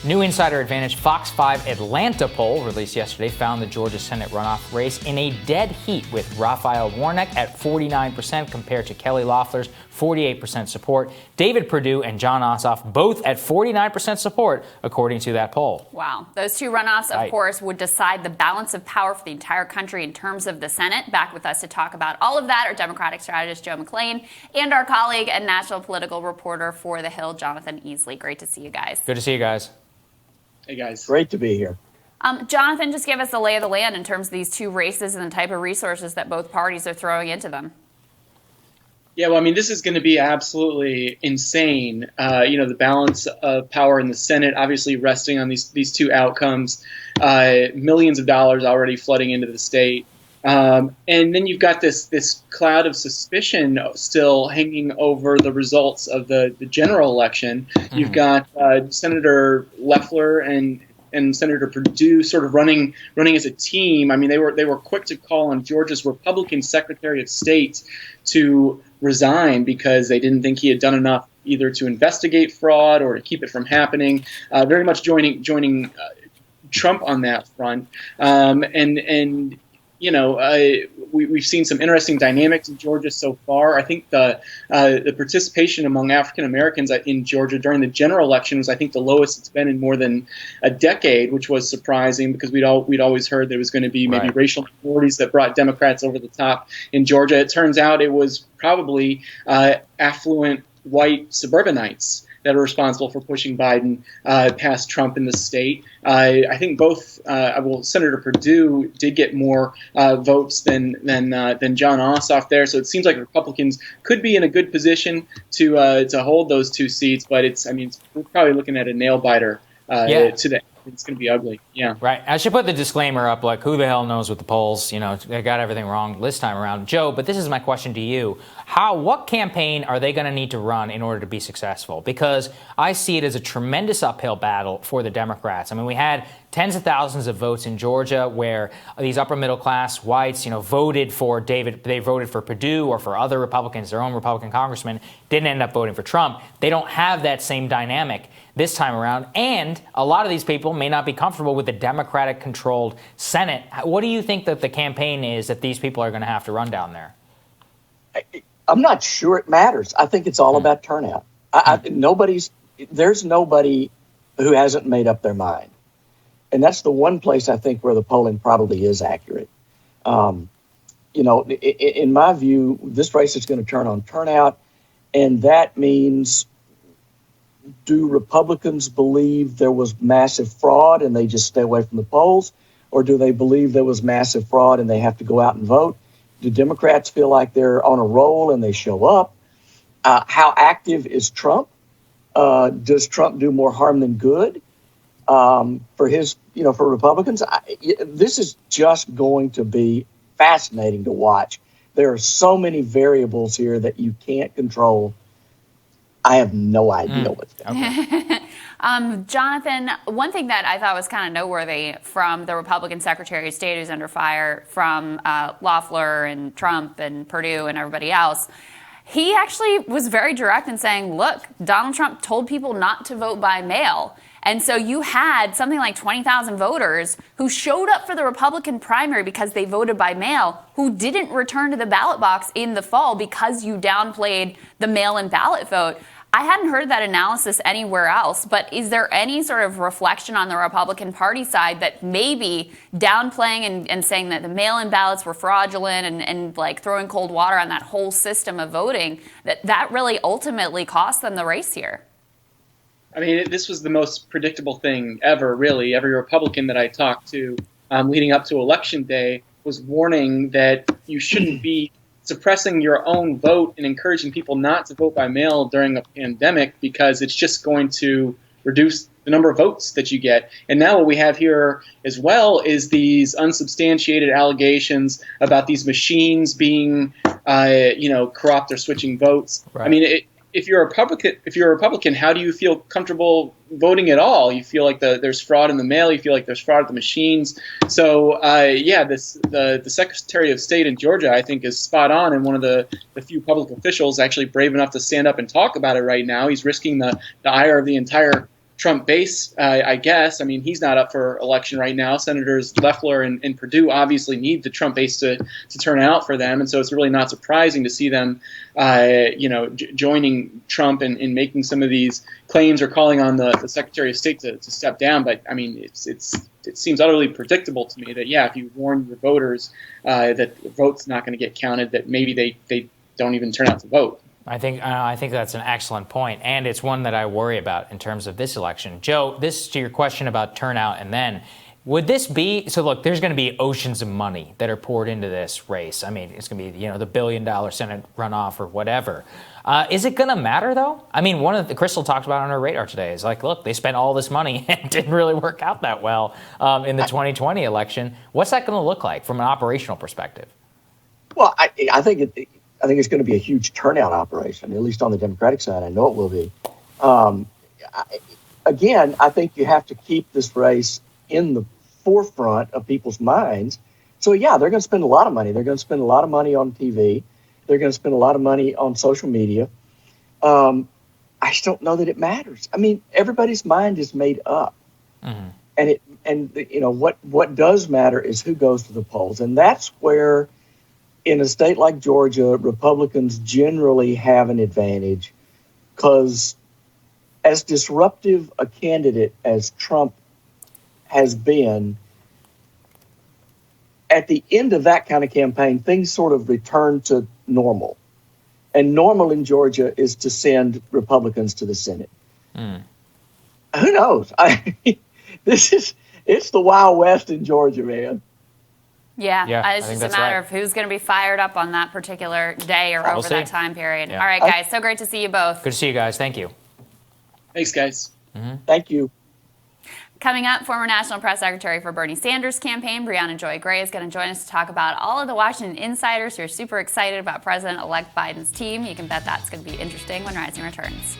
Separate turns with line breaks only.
New insider advantage Fox 5 Atlanta poll released yesterday found the Georgia Senate runoff race in a dead heat with Raphael Warnock at 49% compared to Kelly Loeffler's 48% support. David Perdue and Jon Ossoff both at 49% support, according to that poll.
Wow. Those two runoffs, of course, would decide the balance of power for the entire country in terms of the Senate. Back with us to talk about all of that are Democratic strategist Joe McClain and our colleague and national political reporter for The Hill, Jonathan Easley. Great to see you guys.
Good to see you guys.
Hey, guys.
Great to be here.
Jonathan, just give us the lay of the land in terms of these two races and the type of resources that both parties are throwing into them.
Yeah, well, I mean, this is going to be absolutely insane. The balance of power in the Senate, obviously resting on these two outcomes, millions of dollars already flooding into the state. And then you've got this cloud of suspicion still hanging over the results of the general election. Mm-hmm. You've got Senator Loeffler and Senator Perdue sort of running as a team. I mean, they were quick to call on Georgia's Republican Secretary of State to resign because they didn't think he had done enough either to investigate fraud or to keep it from happening. Very much joining Trump on that front. We've seen some interesting dynamics in Georgia so far. I think the participation among African Americans in Georgia during the general election was, I think, the lowest it's been in more than a decade, which was surprising because we'd always heard there was going to be maybe racial minorities that brought Democrats over the top in Georgia. It turns out it was probably affluent white suburbanites that are responsible for pushing Biden past Trump in the state. I think both, Senator Perdue did get more votes than Jon Ossoff there. So it seems like Republicans could be in a good position to hold those two seats. But we're probably looking at a nail biter today. It's going to be ugly. Yeah.
Right. I should put the disclaimer up, like, who the hell knows with the polls? They got everything wrong this time around. Joe, but this is my question to you. What campaign are they going to need to run in order to be successful? Because I see it as a tremendous uphill battle for the Democrats. I mean, we had tens of thousands of votes in Georgia where these upper middle class whites, voted for David. They voted for Perdue or for other Republicans, their own Republican congressman, didn't end up voting for Trump. They don't have that same dynamic this time around. And a lot of these people may not be comfortable with the Democratic-controlled Senate. What do you think that the campaign is that these people are going to have to run down there?
I'm not sure it matters. I think it's all about turnout. There's nobody who hasn't made up their mind. And that's the one place I think where the polling probably is accurate. In my view, this race is going to turn on turnout. And that means, do Republicans believe there was massive fraud and they just stay away from the polls? Or do they believe there was massive fraud and they have to go out and vote? Do Democrats feel like they're on a roll and they show up? How active is Trump? Does Trump do more harm than good for Republicans? This is just going to be fascinating to watch. There are so many variables here that you can't control. I have no idea what's going on.
Jonathan, one thing that I thought was kind of noteworthy from the Republican Secretary of State who's under fire from Loeffler and Trump and Perdue and everybody else, he actually was very direct in saying, look, Donald Trump told people not to vote by mail. And so you had something like 20,000 voters who showed up for the Republican primary because they voted by mail, who didn't return to the ballot box in the fall because you downplayed the mail-in ballot vote. I hadn't heard that analysis anywhere else, but is there any sort of reflection on the Republican Party side that maybe downplaying and saying that the mail-in ballots were fraudulent and like throwing cold water on that whole system of voting, that really ultimately cost them the race here?
I mean, this was the most predictable thing ever, really. Every Republican that I talked to leading up to Election Day was warning that you shouldn't be suppressing your own vote and encouraging people not to vote by mail during a pandemic because it's just going to reduce the number of votes that you get. And now what we have here as well is these unsubstantiated allegations about these machines being, corrupt or switching votes. Right. I mean, if you're a Republican, how do you feel comfortable voting at all? You feel like there's fraud in the mail. You feel like there's fraud at the machines. So, the Secretary of State in Georgia, I think, is spot on, and one of the few public officials actually brave enough to stand up and talk about it right now. He's risking the ire of the entire Trump base, I guess. I mean, he's not up for election right now. Senators Loeffler and Perdue obviously need the Trump base to turn out for them, and so it's really not surprising to see them, joining Trump and making some of these claims or calling on the Secretary of State to step down. But I mean, it seems utterly predictable to me that if you warn your voters that the vote's not going to get counted, that maybe they don't even turn out to vote.
I think that's an excellent point, and it's one that I worry about in terms of this election. Joe, this to your question about turnout, and then would this be so? Look, there's going to be oceans of money that are poured into this race. I mean, it's going to be the $1 billion Senate runoff or whatever. Is it going to matter though? I mean, one of the Crystal talked about on her radar today is like, look, they spent all this money and it didn't really work out that well in the 2020 election. What's that going to look like from an operational perspective?
Well, I think it's going to be a huge turnout operation, at least on the Democratic side. I know it will be. I think you have to keep this race in the forefront of people's minds. So, they're going to spend a lot of money. They're going to spend a lot of money on TV. They're going to spend a lot of money on social media. I just don't know that it matters. I mean, everybody's mind is made up. Mm-hmm. What does matter is who goes to the polls. And that's where, in a state like Georgia, Republicans generally have an advantage because as disruptive a candidate as Trump has been, at the end of that kind of campaign, things sort of return to normal. And normal in Georgia is to send Republicans to the Senate. Mm. Who knows? It's the Wild West in Georgia, man.
Yeah, it's just a matter of who's going to be fired up on that particular day or over that time period. Yeah. All right, guys, so great to see you both.
Good to see you guys. Thank you.
Thanks, guys.
Mm-hmm. Thank you.
Coming up, former National Press Secretary for Bernie Sanders' campaign, Brianna Joy Gray, is going to join us to talk about all of the Washington insiders who are super excited about President-elect Biden's team. You can bet that's going to be interesting when Rising returns.